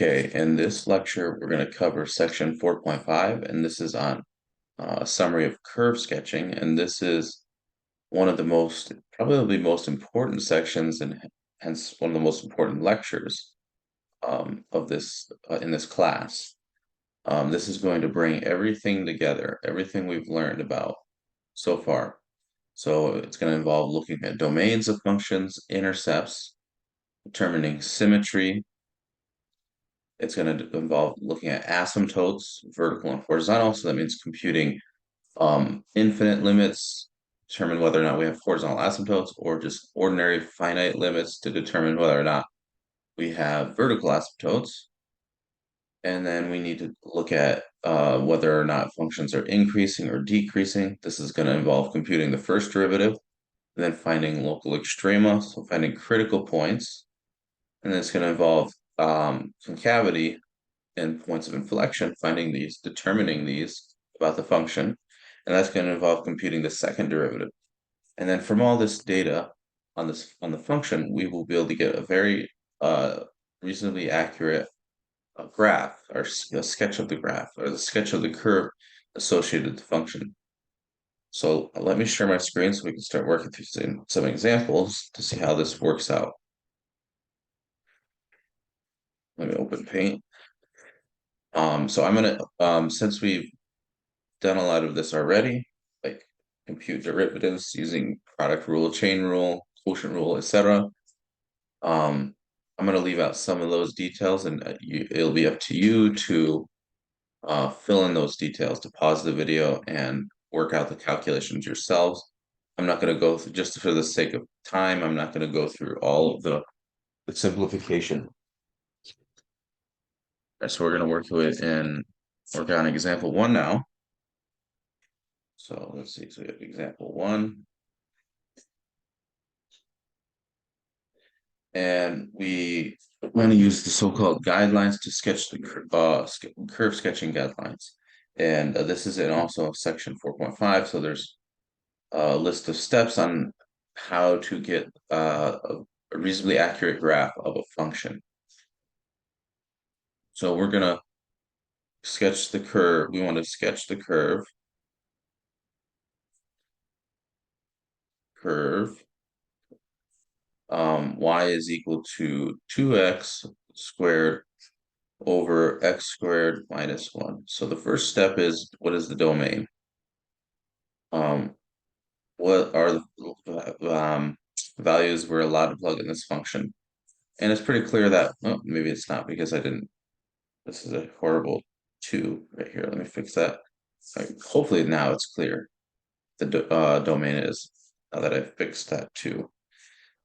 Okay, in this lecture, we're going to cover section 4.5, and this is on a summary of curve sketching. And this is one of the probably most important sections, and hence one of the most important lectures of this in this class. This is going to bring everything together, everything we've learned about so far. So it's going to involve looking at domains of functions, intercepts, determining symmetry. It's going to involve looking at asymptotes, vertical and horizontal. So that means computing infinite limits, determine whether or not we have horizontal asymptotes, or just ordinary finite limits to determine whether or not we have vertical asymptotes. And then we need to look at whether or not functions are increasing or decreasing. This is going to involve computing the first derivative, and then finding local extrema, so finding critical points. And then it's going to involve concavity and points of inflection, finding these, determining these about the function, and that's going to involve computing the second derivative. And then from all this data on the function, we will be able to get a very reasonably accurate graph, or a sketch of the graph, or the sketch of the curve associated with the function. So let me share my screen so we can start working through some examples to see how this works out. Let me open Paint. So I'm gonna, since we've done a lot of this already, like compute derivatives using product rule, chain rule, quotient rule, etc. I'm going to leave out some of those details, and it'll be up to you to fill in those details, to pause the video and work out the calculations yourselves. I'm not going to go through, just for the sake of time, I'm not going to go through all of the simplification. So we're going to work on example 1 now. So let's see, so we have example 1. And we want to use the so-called guidelines to sketch the curve sketching guidelines. And this is in also section 4.5. So there's a list of steps on how to get a reasonably accurate graph of a function. So we're going to sketch the curve. We want to sketch the curve. Y is equal to 2x squared over x squared minus 1. So the first step is, what is the domain? What are the values we're allowed to plug in this function? And it's pretty clear that, oh, maybe it's not, because I didn't, this is a horrible 2 right here. Let me fix that. Hopefully now it's clear. The domain is, now that I've fixed that 2.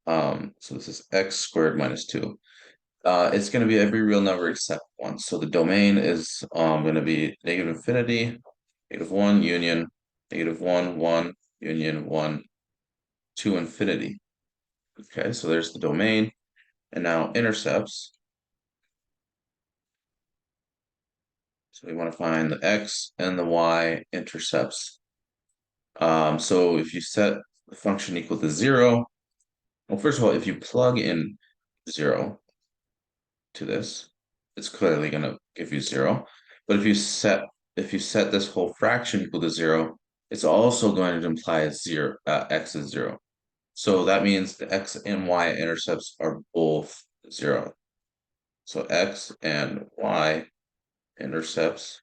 So this is x squared minus 2. It's going to be every real number except 1. So the domain is going to be negative infinity, -1, union, -1, 1, union, 1, to infinity. Okay, so there's the domain. And now intercepts. So we want to find the x and the y intercepts. So if you set the function equal to 0, well, first of all, if you plug in 0 to this, it's clearly going to give you 0. But if you set this whole fraction equal to 0, it's also going to imply x is 0. So that means the x and y intercepts are both 0. So x and y intercepts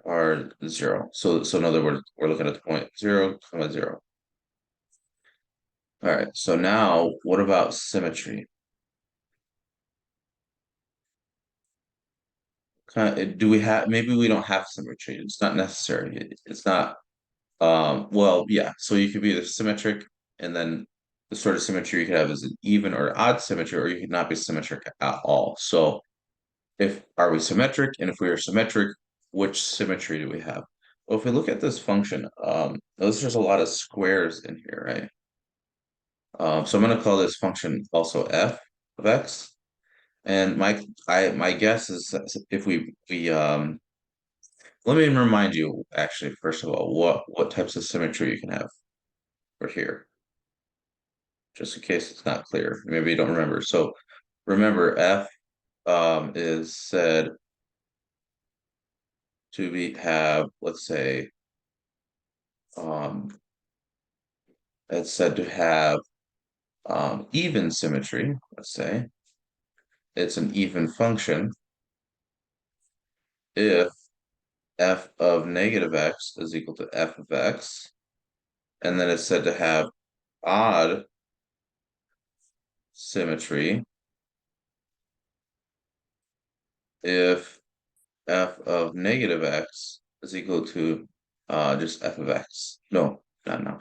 are 0. So in other words, we're looking at the point 0, 0. All right, so now what about symmetry? Do we have, maybe we don't have symmetry. It's not necessary. It's not, well, yeah. So you could be the symmetric, and then the sort of symmetry you could have is an even or odd symmetry, or you could not be symmetric at all. So are we symmetric? And if we are symmetric, which symmetry do we have? Well, if we look at this function, notice there's a lot of squares in here, right? So I'm going to call this function also f of x. And my guess is, if we let me remind you, actually, first of all, what types of symmetry you can have for here, just in case it's not clear. Maybe you don't remember. So remember F is said to have, let's say, um it's said to have even symmetry, let's say. It's an even function if f of negative x is equal to f of x, and then it's said to have odd symmetry if f of negative x is equal to just f of x. No, no.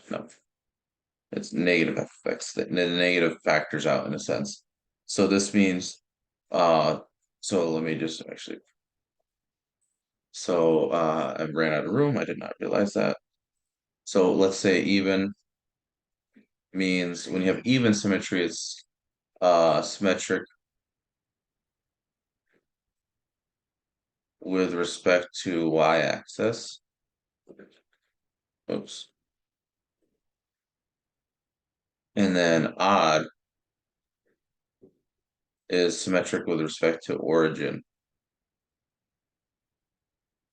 It's negative f of x. The negative factors out in a sense. So this means, uh, so let me just actually, so I ran out of room. I did not realize that. So let's say even means when you have even symmetry, it's symmetric with respect to y-axis. Oops. And then odd is symmetric with respect to origin.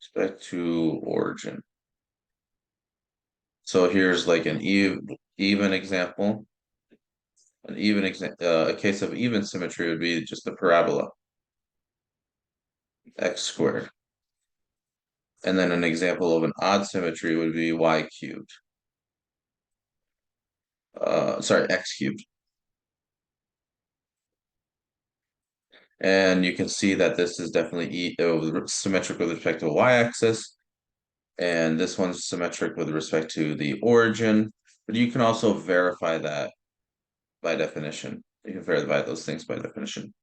Respect to origin. So here's like an even example. A case of even symmetry would be just the parabola x squared. And then an example of an odd symmetry would be y cubed. Sorry, x cubed. And you can see that this is definitely symmetric with respect to the y-axis, and this one's symmetric with respect to the origin. But you can also verify that by definition. You can verify those things by definition.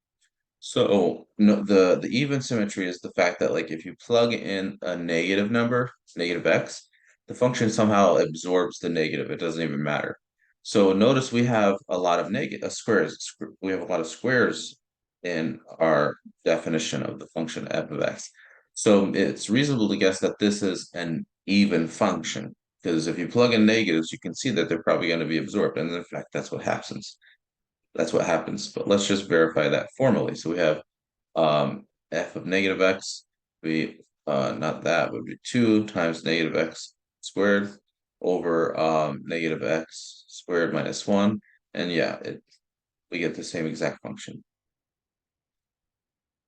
So no, the even symmetry is the fact that like if you plug in a negative number, negative x, the function somehow absorbs the negative. It doesn't even matter. So notice we have a lot of negative squares. We have a lot of squares in our definition of the function f of x. So it's reasonable to guess that this is an even function because if you plug in negatives, you can see that they're probably going to be absorbed, and in fact, that's what happens. That's what happens. But let's just verify that formally. So we have f of negative x, we not that would be 2 times negative x squared over negative x squared minus 1. And yeah, we get the same exact function.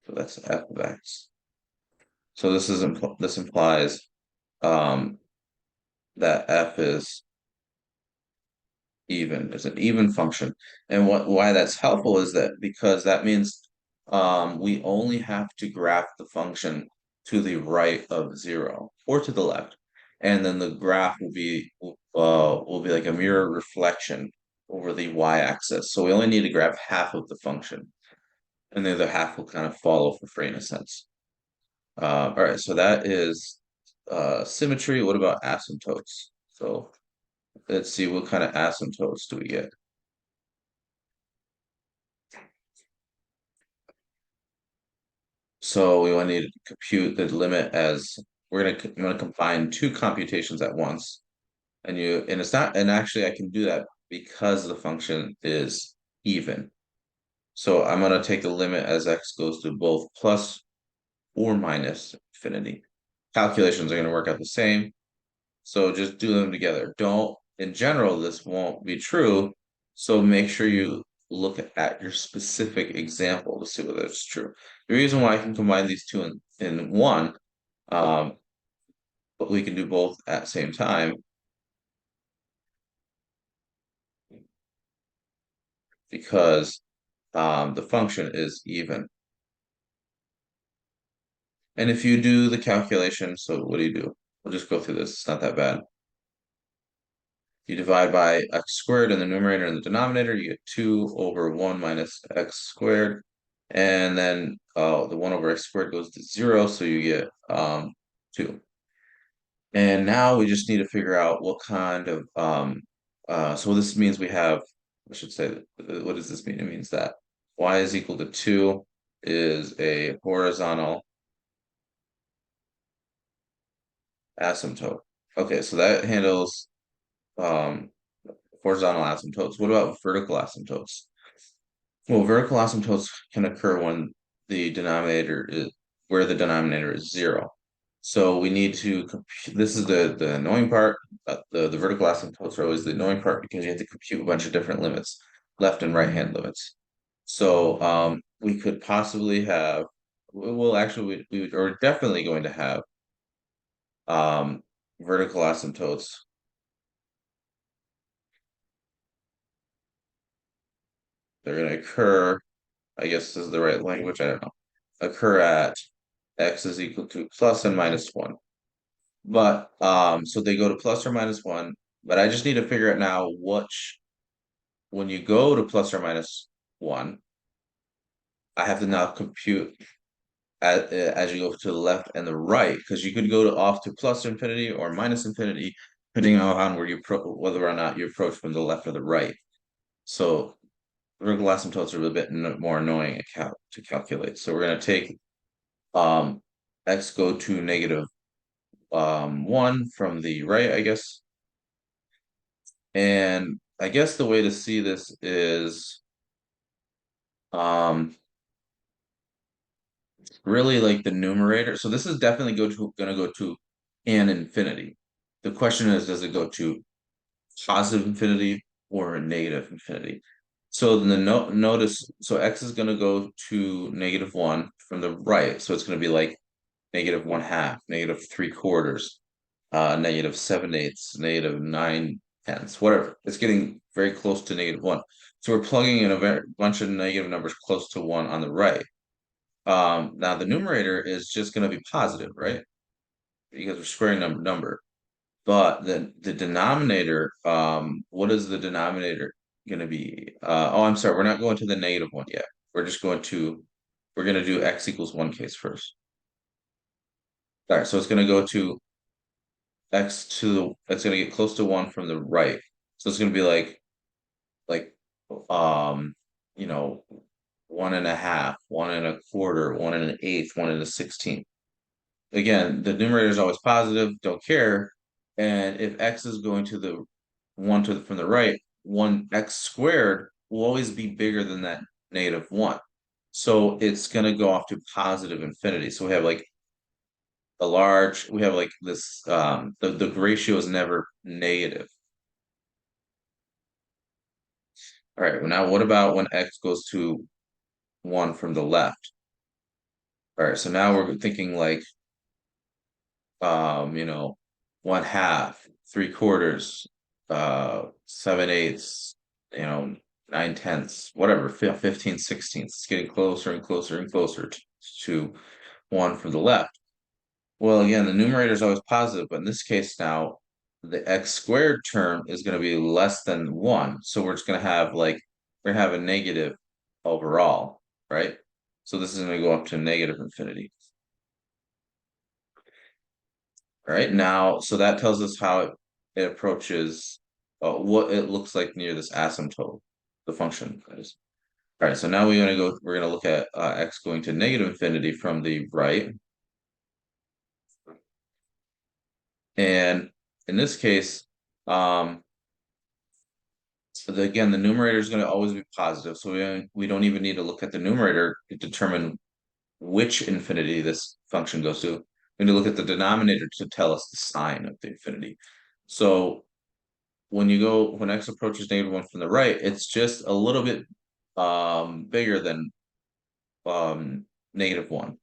So that's f of x. So this implies um, that f is even. It's an even function. And why that's helpful is that because that means we only have to graph the function to the right of 0 or to the left. And then the graph will be like a mirror reflection over the y-axis. So we only need to graph half of the function. And the other half will kind of follow for free in a sense. All right, so that is symmetry. What about asymptotes? So let's see, what kind of asymptotes do we get? So we want to compute the limit as I'm gonna combine two computations at once. And it's not, and actually I can do that because the function is even. So I'm gonna take the limit as x goes to both plus or minus infinity. Calculations are gonna work out the same. So just do them together. Don't, in general, this won't be true. So make sure you look at your specific example to see whether it's true. The reason why I can combine these two in one, um, but we can do both at the same time because the function is even. And if you do the calculation, so what do? We'll just go through this. It's not that bad. You divide by x squared in the numerator and the denominator, you get 2 over 1 minus x squared. And then the 1 over x squared goes to 0, so you get 2. And now we just need to figure out what kind of, so this means we have, I should say, what does this mean? It means that y is equal to 2 is a horizontal asymptote. Okay, so that handles um, horizontal asymptotes. What about vertical asymptotes? Well, vertical asymptotes can occur when the denominator is where the denominator is zero. So we need to compute. This is the annoying part. The vertical asymptotes are always the annoying part because you have to compute a bunch of different limits, left and right hand limits. So we could possibly have. Well, actually, are definitely going to have um, vertical asymptotes. They're going to occur. I guess this is the right language. I don't know. Occur at x is equal to plus and minus one. But so they go to plus or minus one. But I just need to figure out now which when you go to plus or minus one, I have to now compute as you go to the left and the right because you could go to off to plus infinity or minus infinity depending on where whether or not you approach from the left or the right. So vertical asymptotes are a bit more annoying to calculate. So we're going to take um, x go to negative 1 from the right, I guess. And I guess the way to see this is um, really like the numerator. So this is definitely going to go to an infinity. The question is, does it go to positive infinity or a negative infinity? So the notice, so x is going to go to negative 1 from the right. So it's going to be like negative 1/2, negative 3/4, negative 7/8, negative 9/10, whatever. It's getting very close to negative 1. So we're plugging in a bunch of negative numbers close to 1 on the right. Now the numerator is just going to be positive, right? Because we're squaring number. But the denominator, what is the denominator going to be? Oh, I'm sorry, we're not going to the negative one yet. We're going to do x equals 1 case first. All right, so it's going to go to it's going to get close to 1 from the right. So it's going to be like, um, you know, 1.5, 1 1/4, 1 1/8, 1 1/16. Again, the numerator is always positive, don't care. And if x is going to the one from the right, 1x² will always be bigger than that negative 1. So it's going to go off to positive infinity. So we have like this, the ratio is never negative. All right, well, now what about when x goes to 1 from the left? All right, so now we're thinking like, um, you know, 1/2, 3/4, 7/8, 9/10, whatever, 15/16. It's getting closer and closer and closer to 1 from the left. Well, again, the numerator is always positive, but in this case now, the x² term is going to be less than 1. So we're just going to have we're going to have a negative overall, right? So this is going to go up to negative infinity. Right now, so that tells us how it approaches what it looks like near this asymptote, the function is. All right, so now we're gonna look at x going to negative infinity from the right. And in this case, again, the numerator is going to always be positive, so we don't even need to look at the numerator to determine which infinity this function goes to. We need to look at the denominator to tell us the sign of the infinity. So when x approaches negative 1 from the right, it's just a little bit bigger than negative 1.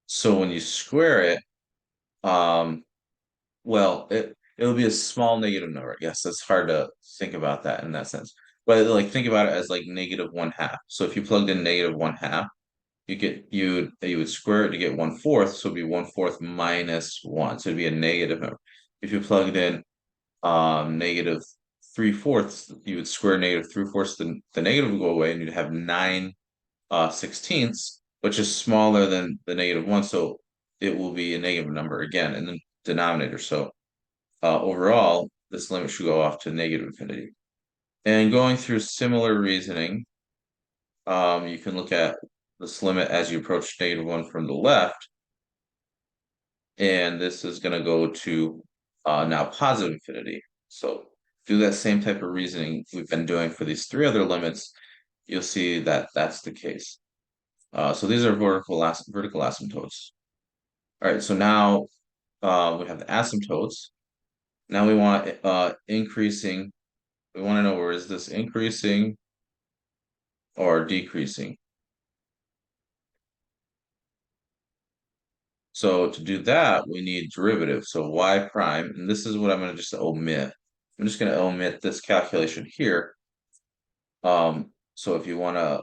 So when you square it, um, well, it'll be a small negative number. Yes, that's hard to think about that in that sense. But like think about it as like negative 1/2. So if you plugged in negative 1/2, you would square it to get 1/4, so it'd be 1/4 minus 1. So it'd be a negative number. If you plugged in negative 3/4, you would square negative 3/4, the negative would go away, and you'd have 9/16, which is smaller than the negative 1, so it will be a negative number again in the denominator. So overall, this limit should go off to negative infinity. And going through similar reasoning, you can look at this limit as you approach negative 1 from the left, and this is going to go to now positive infinity. So do that same type of reasoning we've been doing for these three other limits, you'll see that that's the case. So these are vertical asymptotes. All right, so now we have the asymptotes. Now we want increasing. We want to know, where is this increasing or decreasing? So to do that, we need derivative. So y prime, and this is what I'm going to just omit. I'm just going to omit this calculation here. So if you want to,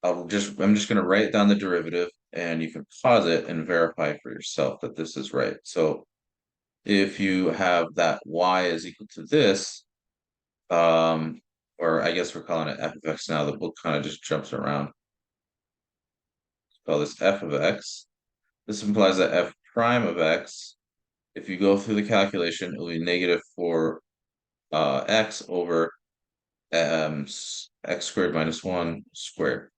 I'm just going to write down the derivative, and you can pause it and verify for yourself that this is right. So if you have that y is equal to this, um, or I guess we're calling it f of x now, the book kind of just jumps around. Let's call this f of x. This implies that f prime of x, if you go through the calculation, it will be negative 4 x over x squared minus 1 squared.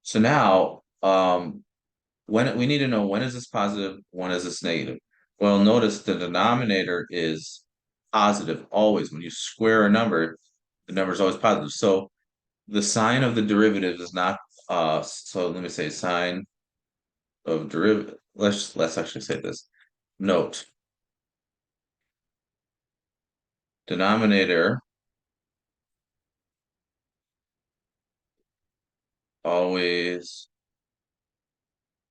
So now, when we need to know, when is this positive, when is this negative? Well, notice the denominator is positive always. When you square a number, the number is always positive. So the sign of the derivative is not, so let me say sign of derivative. Let's actually say this. Note, denominator always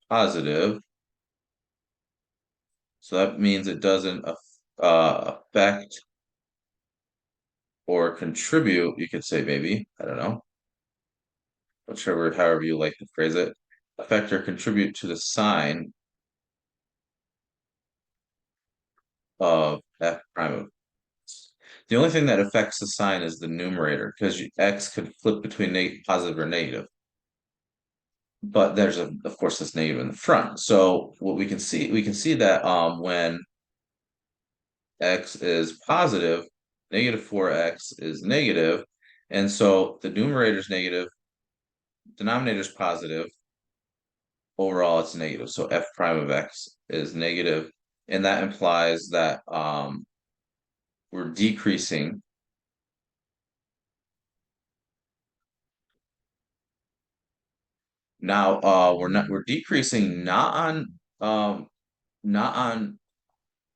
positive. So that means it doesn't affect or contribute, you could say, maybe, I don't know, whichever, however you like to phrase it, affect or contribute to the sign of f prime of x. The only thing that affects the sign is the numerator, because x could flip between positive or negative. But there's of course, this negative in the front. So what we can see that when x is positive, negative 4x is negative, and so the numerator is negative, denominator is positive, overall it's negative. So f prime of x is negative, and that implies that we're decreasing. Now we're decreasing not on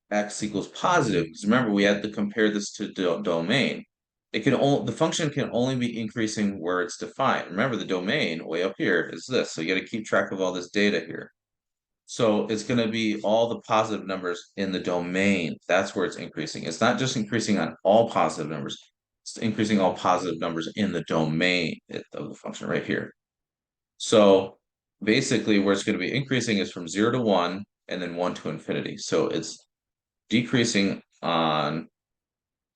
x equals positive, because remember we had to compare this to domain. The function can only be increasing where it's defined. Remember, the domain way up here is this, so you got to keep track of all this data here. So it's going to be all the positive numbers in the domain. That's where it's increasing. It's not just increasing on all positive numbers. It's increasing all positive numbers in the domain of the function right here. So basically where it's going to be increasing is from 0 to 1 and then 1 to infinity. So it's decreasing on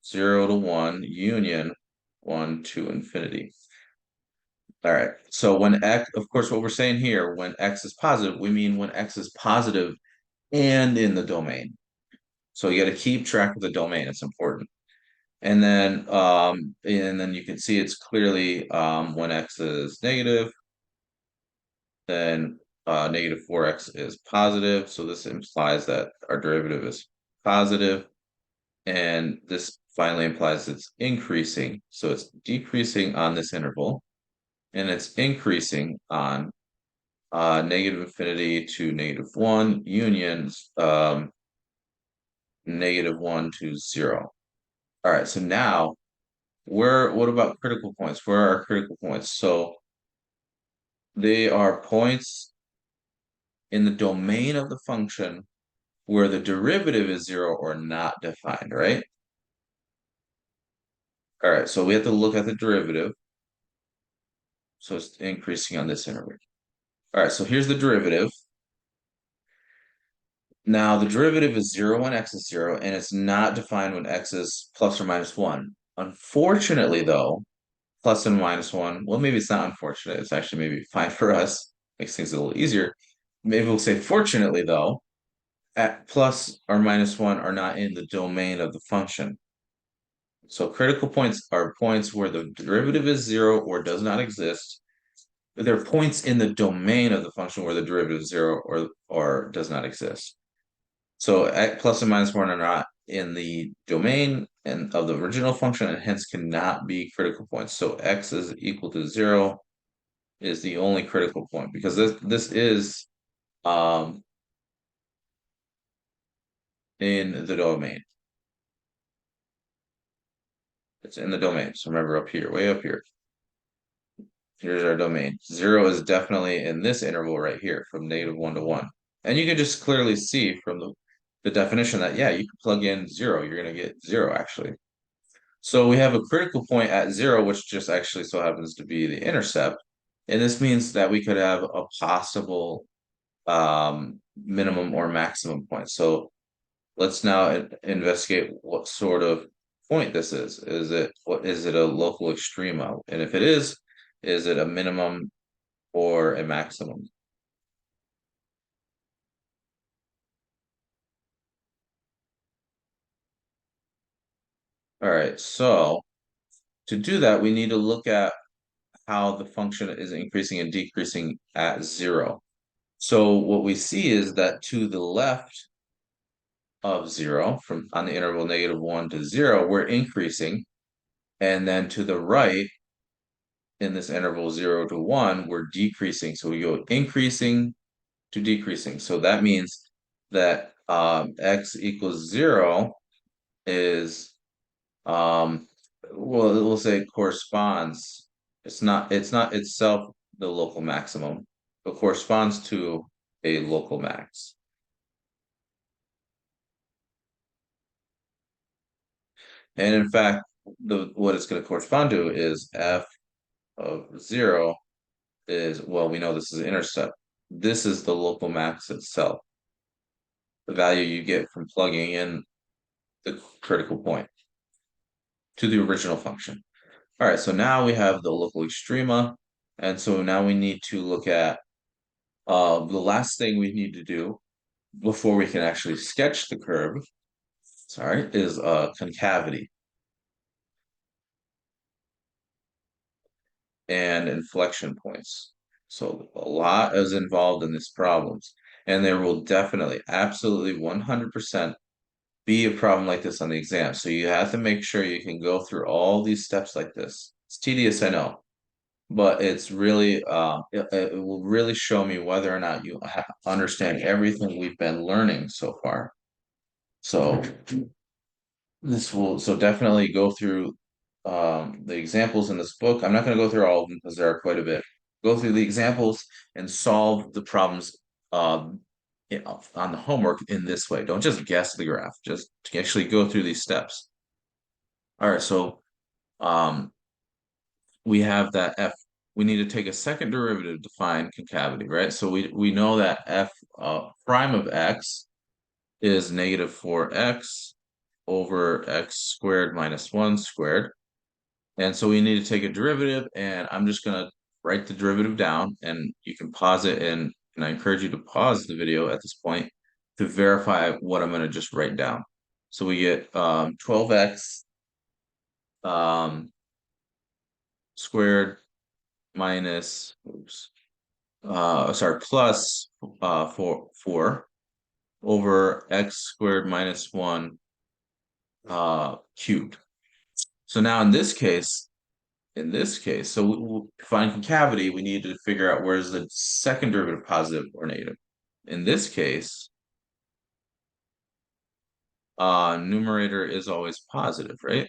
0 to 1 union 1 to infinity. All right. So when x, of course, what we're saying here, when x is positive, we mean when x is positive and in the domain. So you got to keep track of the domain. It's important. And then you can see it's clearly when x is negative, then negative 4x is positive. So this implies that our derivative is positive. And this finally implies it's increasing. So it's decreasing on this interval, and it's increasing on negative infinity to negative 1 unions negative 1 to 0. All right, so now what about critical points? Where are critical points? So they are points in the domain of the function where the derivative is 0 or not defined, right? All right, so we have to look at the derivative. So it's increasing on this interval. All right, so here's the derivative. Now the derivative is 0 when x is 0, and it's not defined when x is plus or minus 1. Unfortunately, though, plus and minus 1, well, maybe it's not unfortunate. It's actually maybe fine for us. Makes things a little easier. Maybe we'll say fortunately, though, at plus or minus 1 are not in the domain of the function. So critical points are points where the derivative is 0 or does not exist. There are points in the domain of the function where the derivative is 0 or does not exist. So plus and minus 1 are not in the domain and of the original function, and hence cannot be critical points. So x is equal to 0 is the only critical point because this is um in the domain. It's in the domain. So remember up here, way up here. Here's our domain. 0 is definitely in this interval right here from -1 to 1. And you can just clearly see from the definition that, yeah, you can plug in 0. You're going to get 0 actually. So we have a critical point at 0, which just actually so happens to be the intercept. And this means that we could have a possible minimum or maximum point. So let's now investigate what sort of point this is. Is it a local extrema? And if it is it a minimum or a maximum? All right, so to do that, we need to look at how the function is increasing and decreasing at 0. So what we see is that to the left of 0, from on the interval -1 to 0, we're increasing, and then to the right in this interval 0 to 1, we're decreasing. So we go increasing to decreasing. So that means that x equals 0 is well, we'll say corresponds. It's not itself the local maximum, but corresponds to a local max. And in fact, the what it's going to correspond to is f of 0 is, well, we know this is intercept. This is the local max itself, the value you get from plugging in the critical point to the original function. All right, so now we have the local extrema, and so now we need to look at the last thing we need to do before we can actually sketch the curve, sorry, is concavity and inflection points. So a lot is involved in these problems, and there will definitely, absolutely 100% be a problem like this on the exam. So you have to make sure you can go through all these steps like this. It's tedious, I know, but it's really it will really show me whether or not you understand everything we've been learning so far. So this will so definitely go through the examples in this book. I'm not going to go through all of them because there are quite a bit. Go through the examples and solve the problems um, on the homework in this way. Don't just guess the graph, just to actually go through these steps. All right, so um, we have that f. We need to take a second derivative to find concavity, right? So we know that f prime of x is -4x over x squared minus 1 squared. And so we need to take a derivative, and I'm just going to write the derivative down, and you can pause it, and I encourage you to pause the video at this point to verify what I'm going to just write down. So we get 12x um, squared minus, oops, sorry, plus 4 over x squared minus 1 cubed. So now in this case, so to find concavity, we need to figure out where's the second derivative positive or negative. In this case, numerator is always positive, right?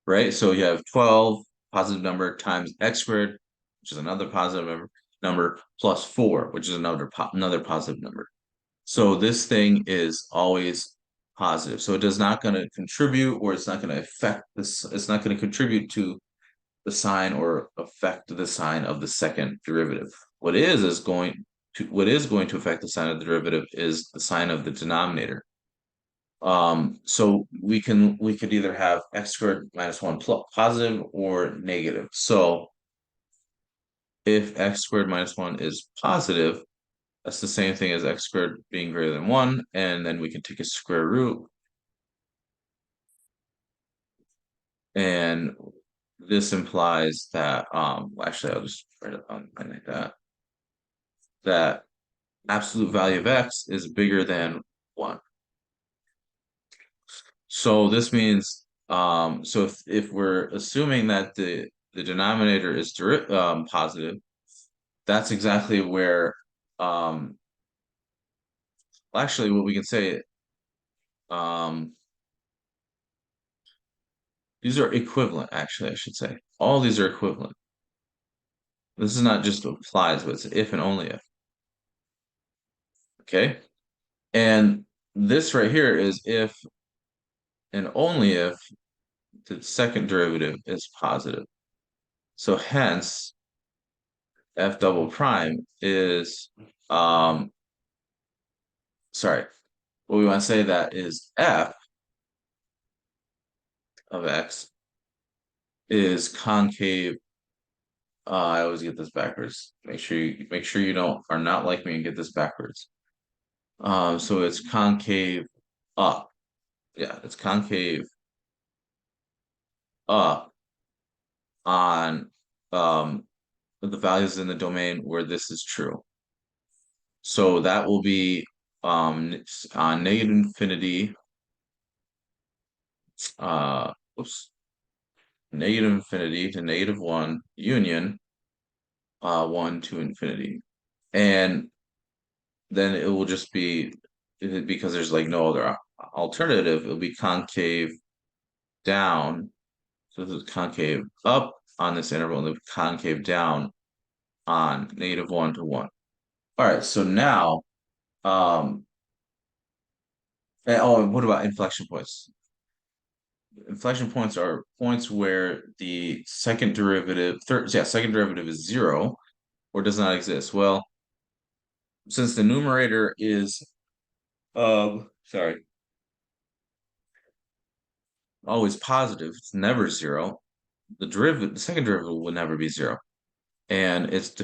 Right? So you have 12 positive number times x squared, which is another positive number plus 4, which is another positive number. So this thing is always positive. So it is not going to contribute, or it's not going to affect this. It's not going to contribute to the sign or affect the sign of the second derivative. What is going to affect the sign of the derivative is the sign of the denominator. So we could either have x squared minus 1 positive or negative. So if x squared minus 1 is positive, that's the same thing as x squared being greater than 1, and then we can take a square root, and this implies that well, actually I'll just write it on like that absolute value of x is bigger than 1. So this means, so if we're assuming that the denominator is positive, that's exactly where, um, well, actually, what we can say, um, these are equivalent, actually, I should say. All these are equivalent. This is not just applies, but it's if and only if. Okay? And this right here is if and only if the second derivative is positive. So hence, f double prime is, um, sorry, what we want to say that is f of x is concave. I always get this backwards. Make sure you don't are not like me and get this backwards. So it's concave up. Yeah, it's concave up on the values in the domain where this is true. So that will be on negative infinity, oops, negative infinity to -1 union 1 to infinity. And then it will just be because there's like no other alternative, it'll be concave down. So this is concave up on this interval and the concave down on -1 to 1. All right, so now oh, and what about inflection points? Inflection points are points where the second derivative is zero or does not exist. Well, since the numerator is sorry, always positive, it's never zero. The second derivative will never be zero. And it's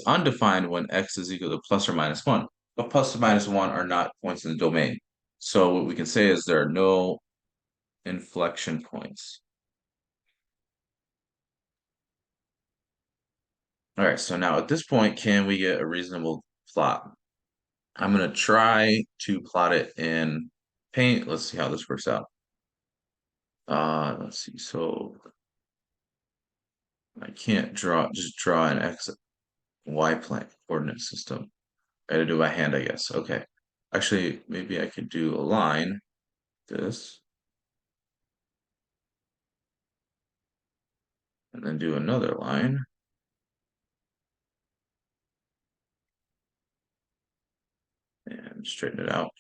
undefined when x is equal to plus or minus one. But plus or minus one are not points in the domain. So what we can say is there are no inflection points. All right, so now at this point, can we get a reasonable plot? I'm gonna try to plot it in Paint. Let's see how this works out. Let's see. So I can't just draw an x y plane coordinate system. I had to do it by hand, I guess. Okay. Actually, maybe I could do a line, this, and then do another line. And straighten it out.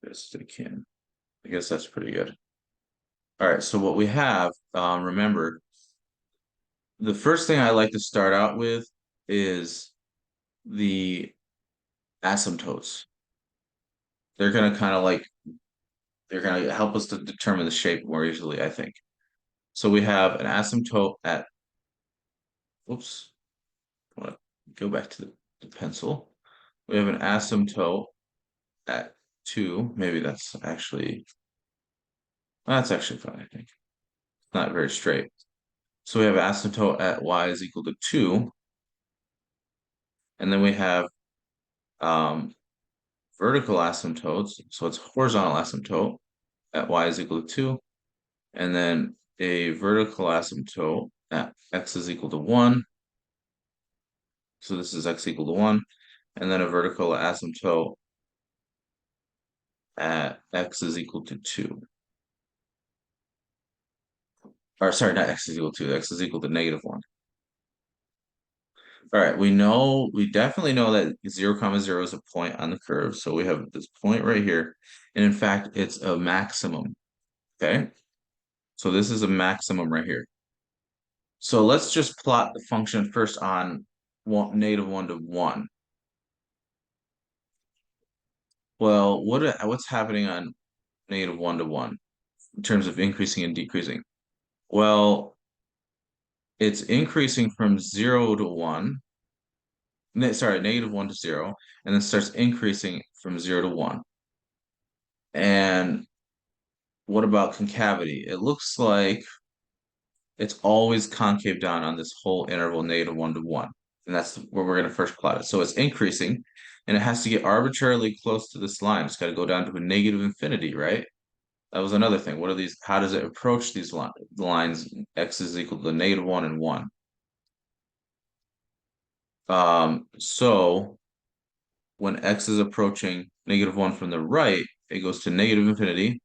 Best I can. I guess that's pretty good. All right, so what we have, remember, the first thing I like to start out with is the asymptotes. They're gonna kind of like they're gonna help us to determine the shape more easily, I think. So we have an asymptote at, oops, I want to go back to the pencil. We have an asymptote at 2. Maybe that's actually fine, I think. It's not very straight. So we have asymptote at y is equal to 2. And then we have um, vertical asymptotes. So it's horizontal asymptote at y is equal to 2. And then a vertical asymptote at x is equal to 1. So this is x equal to 1. And then a vertical asymptote at x is equal to 2. Or sorry, not x is equal to 2. X is equal to -1. All right, we definitely know that 0, comma 0 is a point on the curve. So we have this point right here. And in fact, it's a maximum. Okay. So this is a maximum right here. So let's just plot the function first on -1 to 1. Well, what's happening on -1 to 1 in terms of increasing and decreasing? Well, it's increasing from 0 to 1. Sorry, -1 to 0, and then starts increasing from 0 to 1. And what about concavity? It looks like it's always concave down on this whole interval -1 to 1. And that's where we're going to first plot it. So it's increasing, and it has to get arbitrarily close to this line. It's got to go down to a negative infinity, right? That was another thing. What are these? How does it approach these lines? X is equal to -1 and 1. So when X is approaching -1 from the right, it goes to negative infinity.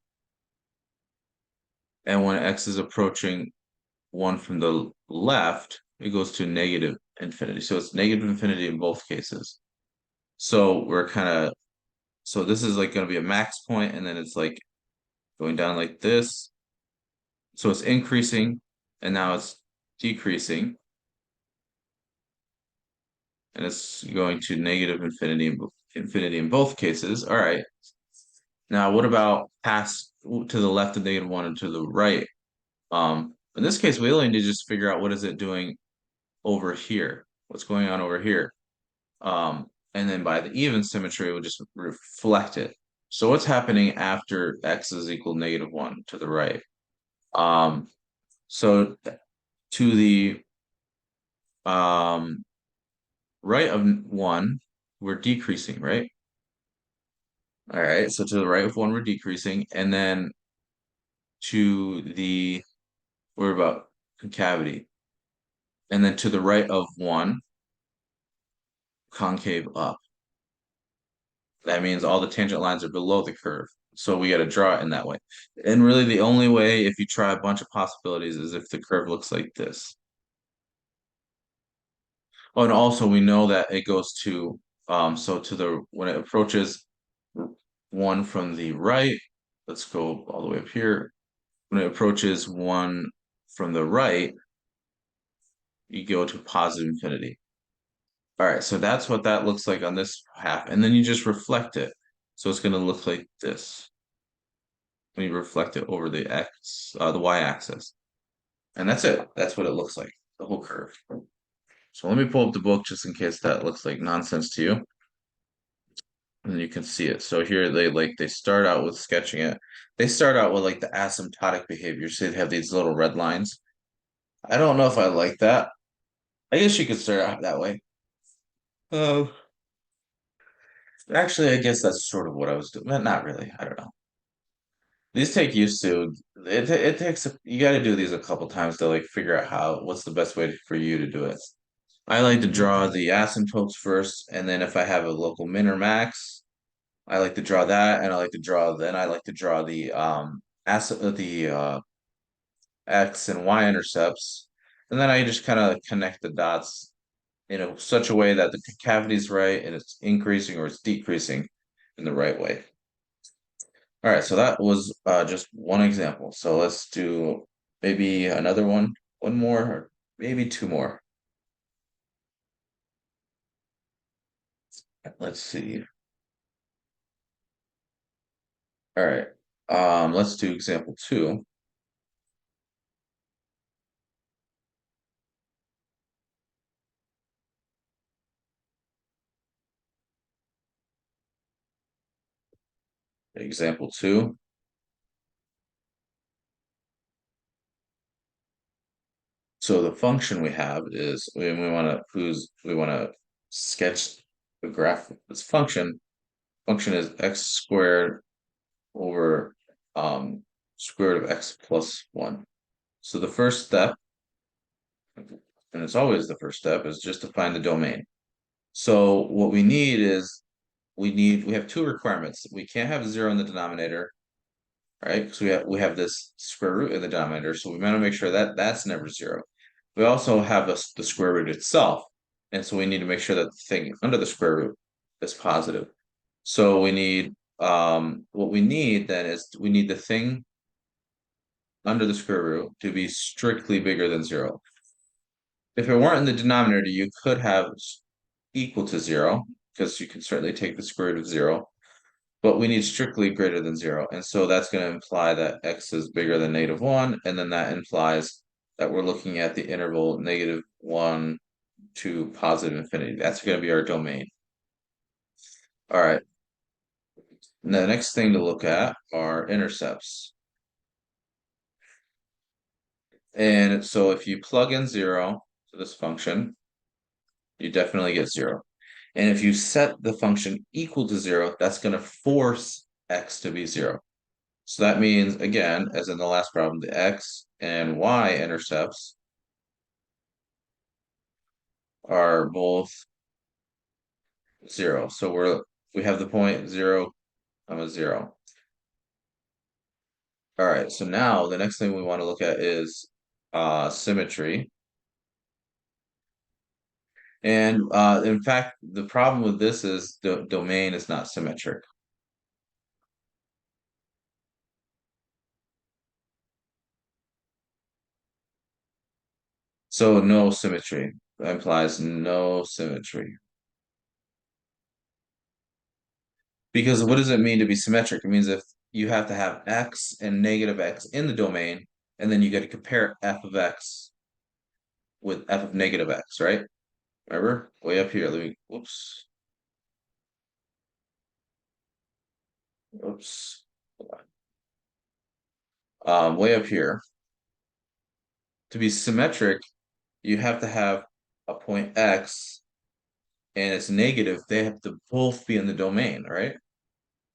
And when X is approaching 1 from the left, it goes to negative infinity. So it's negative infinity in both cases. So we're kind of, so this is like going to be a max point, and then it's like going down like this. So it's increasing, and now it's decreasing, and it's going to negative infinity in both cases. All right. Now, what about past to the left of -1 and to the right? In this case, we only need to just figure out what is it doing over here. What's going on over here? And then by the even symmetry, we'll just reflect it. So what's happening after X is equal to -1 to the right? So to the um, right of 1, we're decreasing, right? All right, so to the right of 1, we're decreasing, and then to the, we're about concavity, and then to the right of 1, concave up. That means all the tangent lines are below the curve. So we got to draw it in that way. And really the only way, if you try a bunch of possibilities, is if the curve looks like this. Oh, and also we know that it goes to, so to the, when it approaches 1 from the right, let's go all the way up here. When it approaches 1 from the right, you go to positive infinity. All right, so that's what that looks like on this half. And then you just reflect it. So it's going to look like this when you reflect it over the the y-axis. And that's it. That's what it looks like, the whole curve. So let me pull up the book just in case that looks like nonsense to you. And you can see it. So here they start out with sketching it. They start out with like the asymptotic behavior. So they have these little red lines. I don't know if I like that. I guess you could start out that way. Uh, Actually, I guess that's sort of what I was doing. Not really. I don't know. These take used to. It takes you got to do these a couple times to like figure out what's the best way for you to do it. I like to draw the asymptotes first, and then if I have a local min or max, I like to draw that, and I like to draw the x and y intercepts, and then I just kind of connect the dots in such a way that the cavity is right and it's increasing or it's decreasing in the right way. All right, so that was just one example. So let's do maybe another one more, or maybe two more. Let's see. All right, let's do example 2. Example 2. So the function we have is we want to sketch the graph of this function. Function is x squared over square root of x plus 1. So the first step, and it's always the first step, is just to find the domain. So what we need is we have two requirements. We can't have 0 in the denominator, right? Because we have this square root in the denominator, so we want to make sure that that's never 0. We also have the square root itself, and so we need to make sure that the thing under the square root is positive. So we need what we need then is we need the thing under the square root to be strictly bigger than 0. If it weren't in the denominator, you could have equal to 0, because you can certainly take the square root of 0, but we need strictly greater than 0. And so that's going to imply that x is bigger than -1, and then that implies that we're looking at the interval -1 to positive infinity. That's going to be our domain. All right. And the next thing to look at are intercepts. And so if you plug in 0 to this function, You definitely get 0. And if you set the function equal to 0, that's going to force x to be 0. So that means, again, as in the last problem, the x and y intercepts are both 0. So we have the point 0, 0. All right, so now the next thing we want to look at is symmetry. And in fact, the problem with this is the domain is not symmetric. So no symmetry. That implies no symmetry. Because what does it mean to be symmetric? It means if you have to have x and negative x in the domain, and then you got to compare f of x with f of negative x, right? Remember? Way up here. Let me, whoops. Oops. Way up here. To be symmetric, you have to have a point x and it's negative. They have to both be in the domain, right?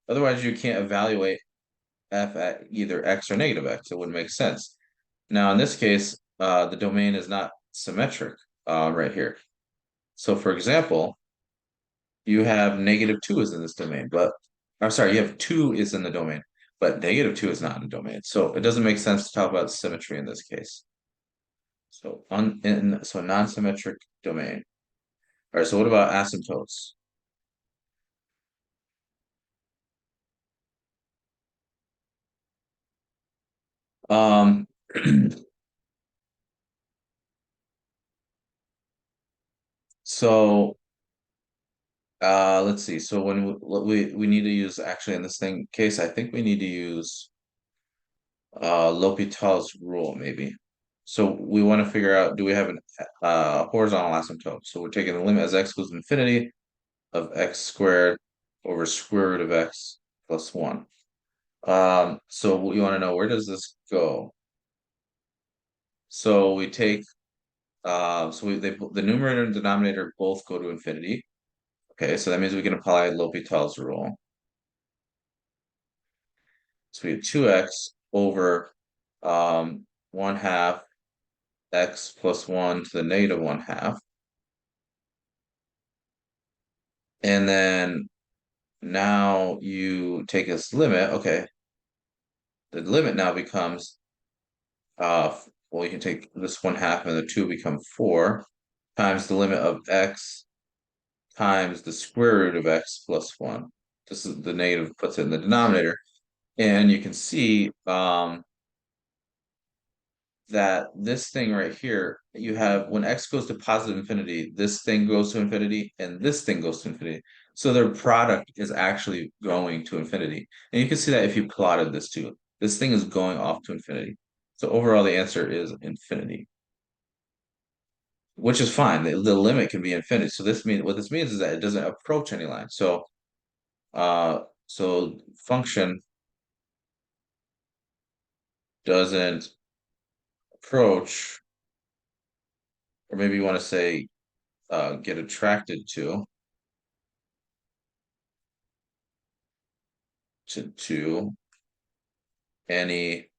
Otherwise, you can't evaluate f at either x or negative x. It wouldn't make sense. Now, in this case, the domain is not symmetric right here. So, for example, you have -2 is in this domain, but I'm sorry, you have 2 is in the domain, but -2 is not in the domain. So it doesn't make sense to talk about symmetry in this case. So non-symmetric domain. All right, so what about asymptotes? Um, so let's see. So when we need to use actually in this thing case, I think we need to use L'Hopital's rule maybe. So we want to figure out, do we have an horizontal asymptote? So we're taking the limit as x goes to infinity of x squared over square root of x plus 1. So we want to know, where does this go? So we take the numerator and denominator both go to infinity. Okay, so that means we can apply L'Hopital's rule. So we have 2x over 1 half x plus 1 to the negative 1 half. And then now you take this limit. Okay, the limit now becomes well, you can take this 1 half and the 2 become 4 times the limit of x times the square root of x plus 1. This is the negative, puts it in the denominator. And you can see that this thing right here, you have when x goes to positive infinity, this thing goes to infinity and this thing goes to infinity. So their product is actually going to infinity. And you can see that if you plotted this too. This thing is going off to infinity. So overall, the answer is infinity, which is fine. The limit can be infinity. So what this means is that it doesn't approach any line. So function doesn't approach, or maybe you want to say get attracted to any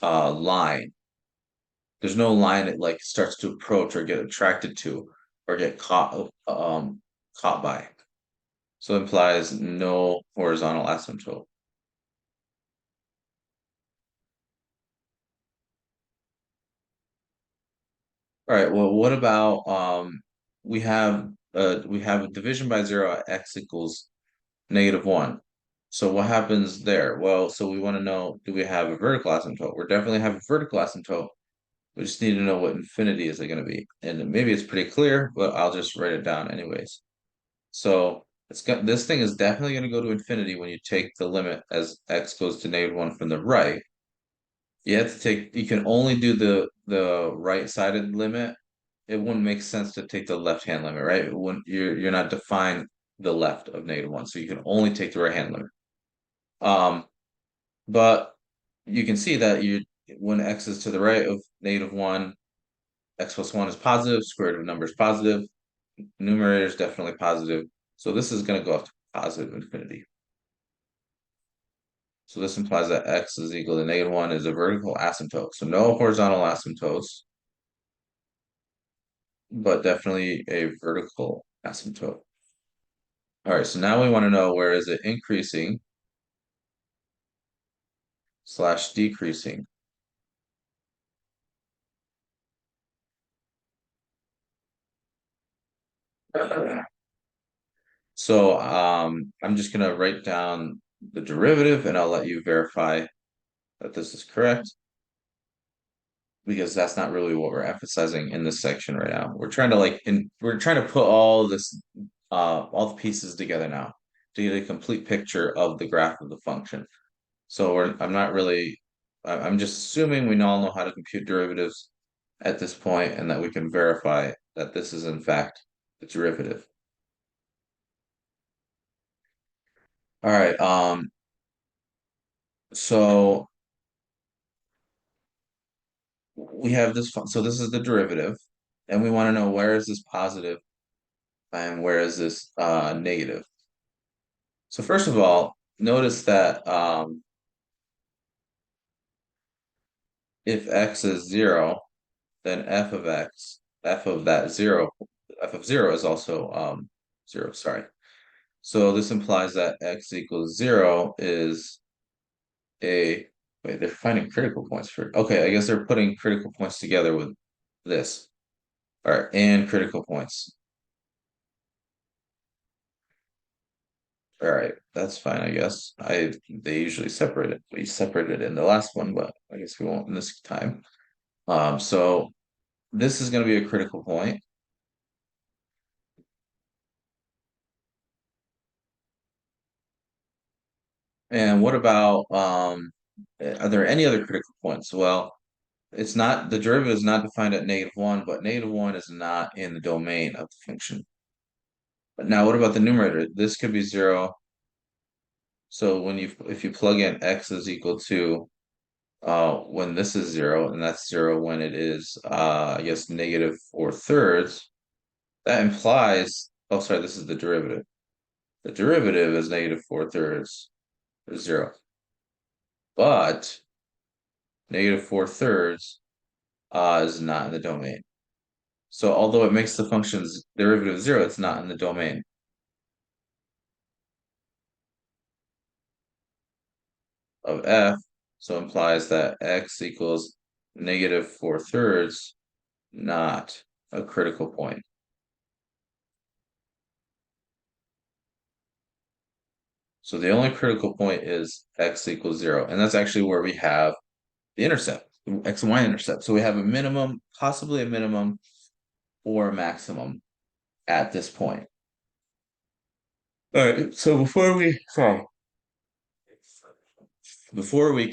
line. There's no line that like starts to approach or get attracted to or get caught by. So it implies no horizontal asymptote. All right, well, what about we have a division by 0 at x equals -1. So what happens there? Well, so we want to know, do we have a vertical asymptote? We're definitely have a vertical asymptote. We just need to know what infinity is it going to be. And maybe it's pretty clear, but I'll just write it down anyways. So this thing is definitely going to go to infinity when you take the limit as x goes to -1 from the right. You can only do the right-sided limit. It wouldn't make sense to take the left-hand limit, right? It wouldn't, you're not defined the left of -1, so you can only take the right-hand limit. But you can see that when x is to the right of -1, x plus 1 is positive, square root of a number is positive, numerator is definitely positive. So this is going to go up to positive infinity. So this implies that x is equal to -1 is a vertical asymptote. So no horizontal asymptotes, but definitely a vertical asymptote. All right, so now we want to know where is it increasing slash decreasing. So I'm just gonna write down the derivative and I'll let you verify that this is correct because that's not really what we're emphasizing in this section right now. We're trying to we're trying to put all the pieces together now to get a complete picture of the graph of the function. So I'm not really I'm just assuming we all know how to compute derivatives at this point and that we can verify that this is in fact the derivative. All right, so we have this, so this is the derivative, and we want to know where is this positive and where is this negative. So first of all, notice that if x is 0, then f of that 0, f of 0 is also 0, sorry. So this implies that x equals 0 is a, wait, they're finding critical points for, okay, I guess they're putting critical points together with this. All right, and critical points. All right, that's fine, I guess. They usually separate it. We separated it in the last one, but I guess we won't in this time. So this is going to be a critical point. And what about are there any other critical points? Well, it's not the derivative is not defined at -1, but -1 is not in the domain of the function. But now what about the numerator? This could be 0. So when if you plug in x is equal to when this is 0, and that's 0 when it is I guess -4/3, that implies, oh sorry, this is the derivative. The derivative is -4/3 or 0. But -4/3 is not in the domain. So although it makes the function's derivative 0, it's not in the domain of f, so implies that x equals -4/3, not a critical point. So the only critical point is x equals 0, and that's actually where we have the intercept, the x and y intercept. So we have a minimum, possibly a minimum or a maximum at this point. All right, so before we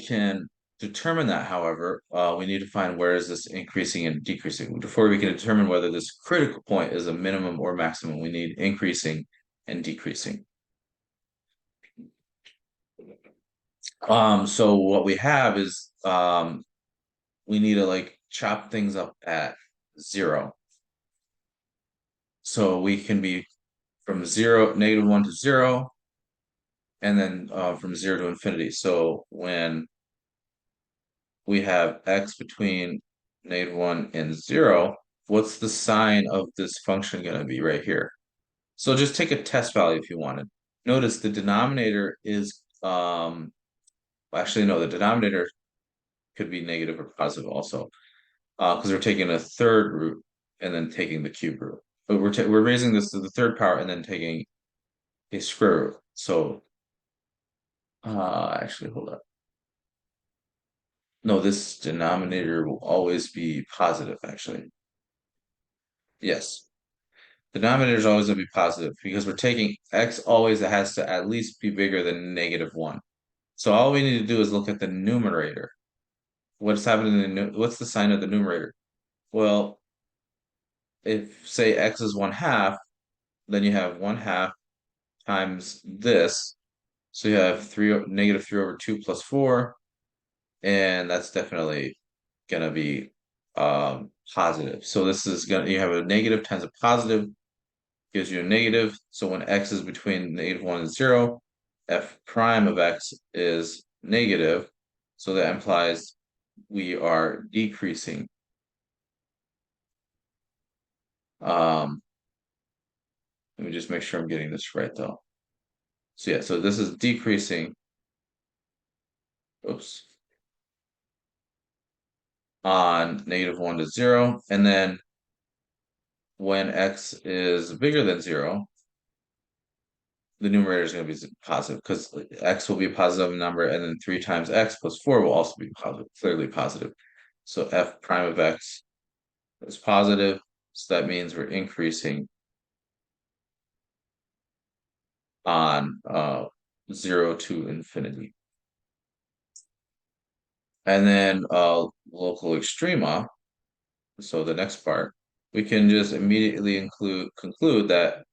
can determine that, however, we need to find where is this increasing and decreasing. Before we can determine whether this critical point is a minimum or maximum, we need increasing and decreasing. So what we have is we need to like chop things up at 0. So we can be from 0, -1 to 0, and then from 0 to infinity. So when we have x between -1 and 0, what's the sign of this function going to be right here? So just take a test value if you wanted. Notice the denominator is, actually no, the denominator could be negative or positive also, because we're taking a third root and then taking the cube root. But we're raising this to the third power and then taking a square root. So actually hold up. No, this denominator will always be positive, actually. Yes. Denominator is always going to be positive because we're taking x always has to at least be bigger than -1. So all we need to do is look at the numerator. What's happening in what's the sign of the numerator? Well, if say x is 1/2, then you have 1/2 times this. So you have -3/2 plus 4, and that's definitely gonna be positive. So this is gonna, you have a negative times a positive gives you a negative. So when x is between -1 and 0, f prime of x is negative. So that implies we are decreasing. Let me just make sure I'm getting this right though. So yeah, so this is decreasing. Oops. On -1 to 0, and then when x is bigger than 0, the numerator is going to be positive because x will be a positive number, and then 3 times x plus 4 will also be positive, clearly positive. So f prime of x is positive, so that means we're increasing on 0 to infinity. And then local extrema, so the next part, we can just immediately conclude that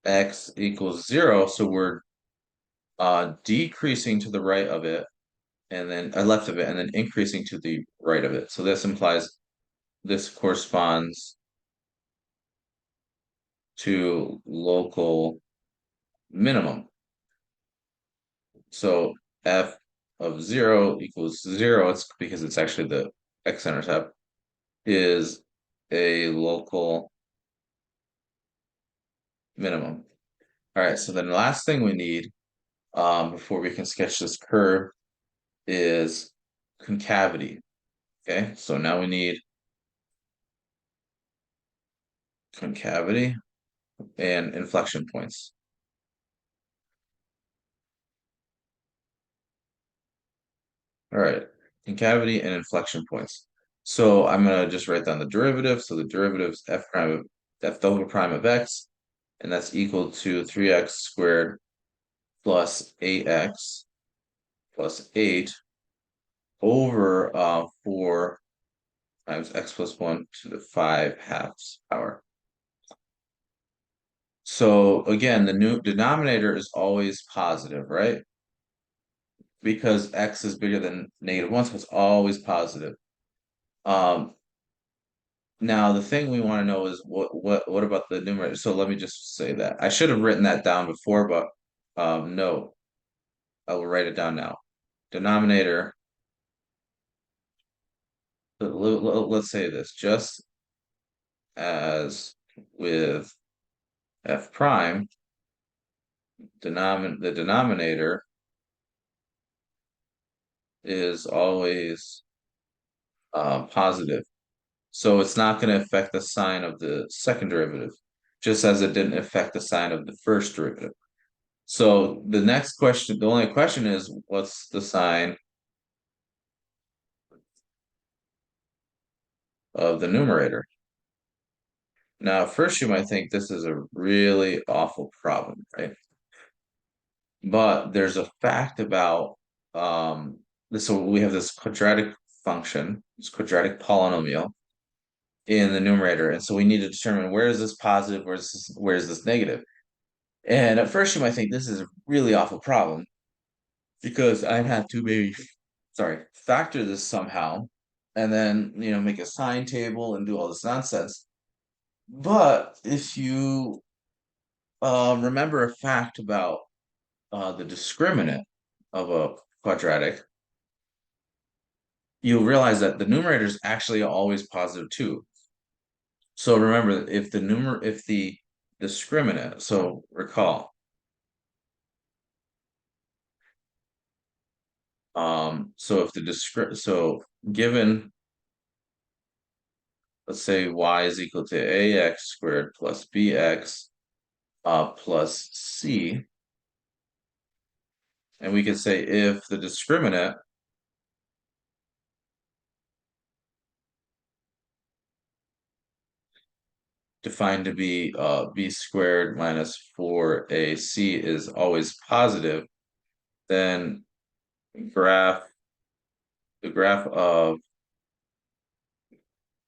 x equals 0, so we're decreasing to the right of it, and then left of it, and then increasing to the right of it. So this implies this corresponds to local minimum. So f of 0 equals 0, it's because it's actually the x-intercept, is a local minimum. All right, so then the last thing we need before we can sketch this curve is concavity. Okay, so now we need concavity and inflection points. All right, concavity and inflection points. So I'm gonna just write down the derivative. So the derivative is f prime of f double prime of x, and that's equal to 3x squared plus 8x plus 8 over 4 times x plus 1 to the 5/2 power. So again, the new denominator is always positive, right? Because x is bigger than -1, so it's always positive. Um, Now the thing we want to know is what about the numerator? So let me just say that. I should have written that down before, but no, I will write it down now. Denominator, let's say this, just as with f prime, the denominator is always positive. So it's not going to affect the sign of the second derivative, just as it didn't affect the sign of the first derivative. So the next question, the only question is, what's the sign of the numerator? Now, at first you might think this is a really awful problem, right? But there's a fact about this. So we have this quadratic function, this quadratic polynomial in the numerator, and so we need to determine where is this positive, where is this negative. And at first you might think this is a really awful problem because I'd have to maybe, sorry, factor this somehow, and then make a sign table and do all this nonsense. But if you remember a fact about the discriminant of a quadratic, you'll realize that the numerator is actually always positive too. So remember, if the discriminant, so recall, so if so given, let's say y is equal to ax squared plus bx plus c, and we could say if the discriminant defined to be b squared minus 4ac is always positive, then graph the graph of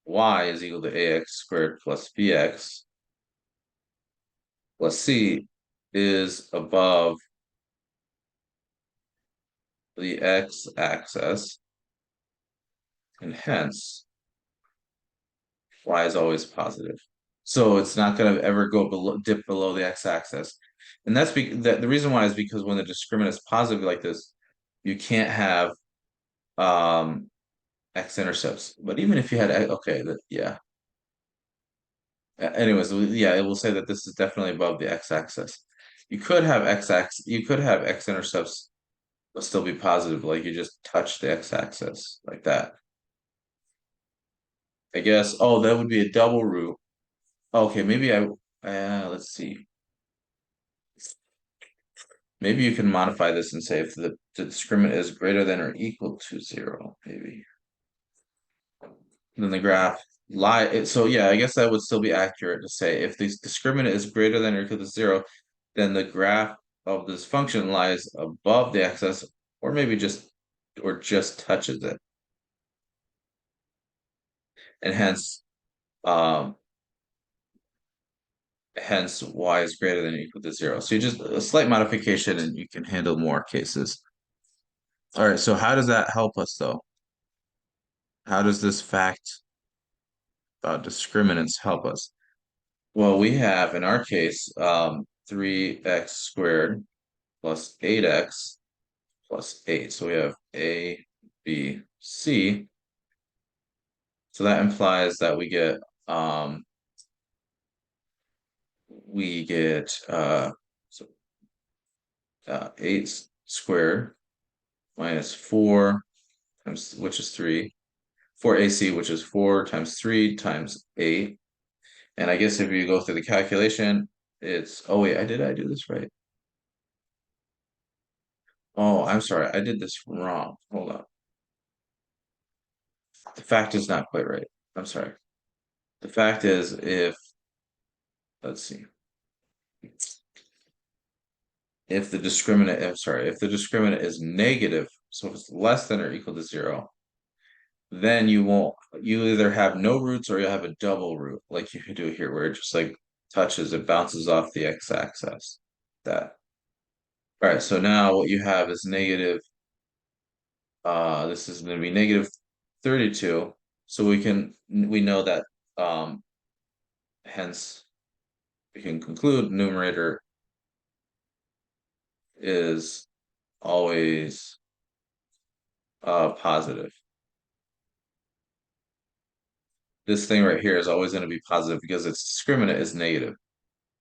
y is equal to ax squared plus bx plus c is above the x-axis, and hence y is always positive. So it's not going to ever go below, dip below the x-axis. And that's the reason why is because when the discriminant is positive like this, you can't have x-intercepts. But even if you had, okay, yeah. Anyways, yeah, it will say that this is definitely above the x-axis. You could have x-intercepts will still be positive, like you just touch the x-axis like that. I guess. Oh, that would be a double root. Okay, maybe let's see. Maybe you can modify this and say if the discriminant is greater than or equal to 0, maybe. Then the graph so yeah, I guess that would still be accurate to say if the discriminant is greater than or equal to 0, then the graph of this function lies above the axis, or maybe just touches it. And um hence y is greater than or equal to 0. So you just a slight modification and you can handle more cases. All right, so how does that help us though? How does this fact about discriminants help us? Well, we have in our case 3x squared plus 8x plus 8. So we have A, B, C. So that implies that we get so 8 squared minus 4 times, which is 3, 4AC, which is 4 times 3 times 8. And I guess if you go through the calculation, oh wait, did I do this right? Oh, I'm sorry, I did this wrong. Hold on. The fact is not quite right. I'm sorry. The fact is let's see, if the discriminant, I'm sorry, if the discriminant is negative, so if it's less than or equal to 0, then you either have no roots or you have a double root, like you could do here, where it just like it bounces off the x-axis. That. All right, so now what you have is negative, this is going to be negative 32. So we know that, hence we can conclude numerator is always positive. This thing right here is always going to be positive because its discriminant is negative.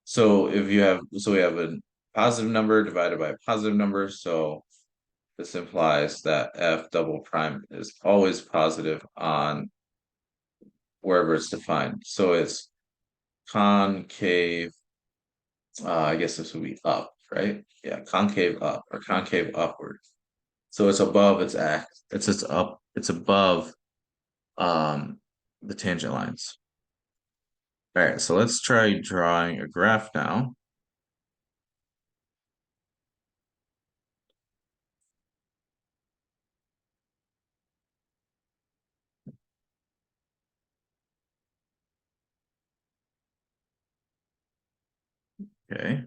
So we have a positive number divided by a positive number. So this implies that f double prime is always positive on wherever it's defined. So it's concave, I guess this would be up, right? Yeah, concave up or concave upward. So it's above it's above the tangent lines. All right, so let's try drawing a graph now. Okay.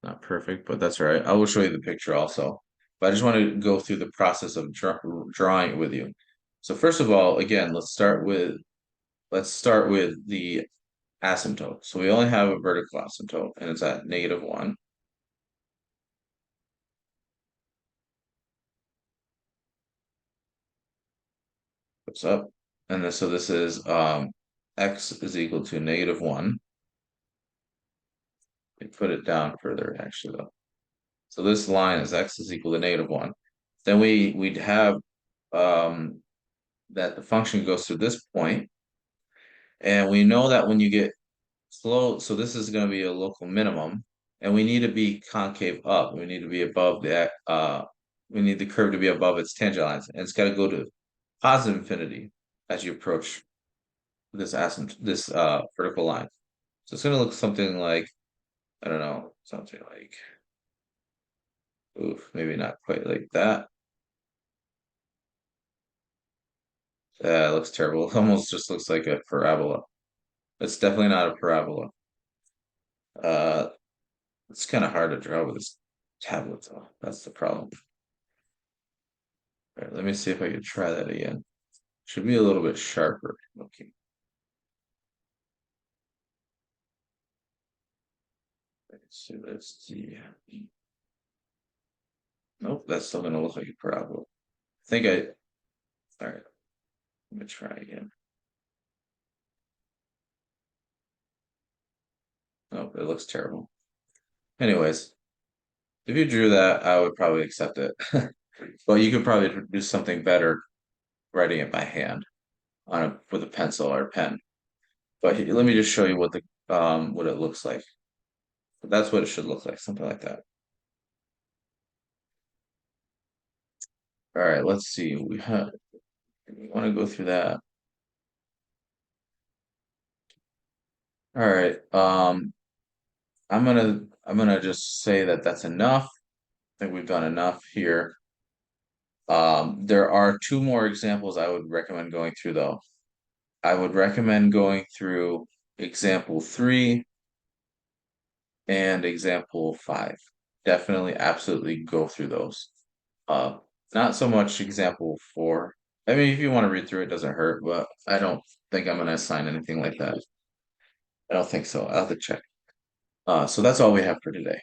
Not perfect, but that's all right. I will show you the picture also. But I just want to go through the process of drawing it with you. So first of all, again, let's start with the asymptote. So we only have a vertical asymptote, and it's at -1. What's up? And so this is x is equal to -1. We put it down further actually though. So this line is x is equal to -1. Then we'd have that the function goes through this point, and we know that when you get close, so this is going to be a local minimum, and we need to be concave up. We need to be above we need the curve to be above its tangent lines, and it's got to go to positive infinity as you approach this vertical line. So it's going to look something like, I don't know, something like, oof, maybe not quite like that. It looks terrible. It almost just looks like a parabola. It's definitely not a parabola. Uh, it's kind of hard to draw with this tablet, though. That's the problem. All right, let me see if I can try that again. Should be a little bit sharper. Okay, so let's see. Nope, that's still gonna look like a problem. I think all right, let me try again. Nope, it looks terrible. Anyways, if you drew that, I would probably accept it. But you could probably do something better writing it by hand on a with a pencil or a pen. But let me just show you what it looks like. That's what it should look like, something like that. All right, let's see. We want to go through that. All right. I'm gonna just say that that's enough. I think we've done enough here. There are two more examples I would recommend going through though. I would recommend going through example 3 and example 5. Definitely, absolutely go through those. Uh, Not so much example 4. I mean, if you want to read through it, doesn't hurt, but I don't think I'm gonna assign anything like that. I don't think so. I'll have to check. So that's all we have for today.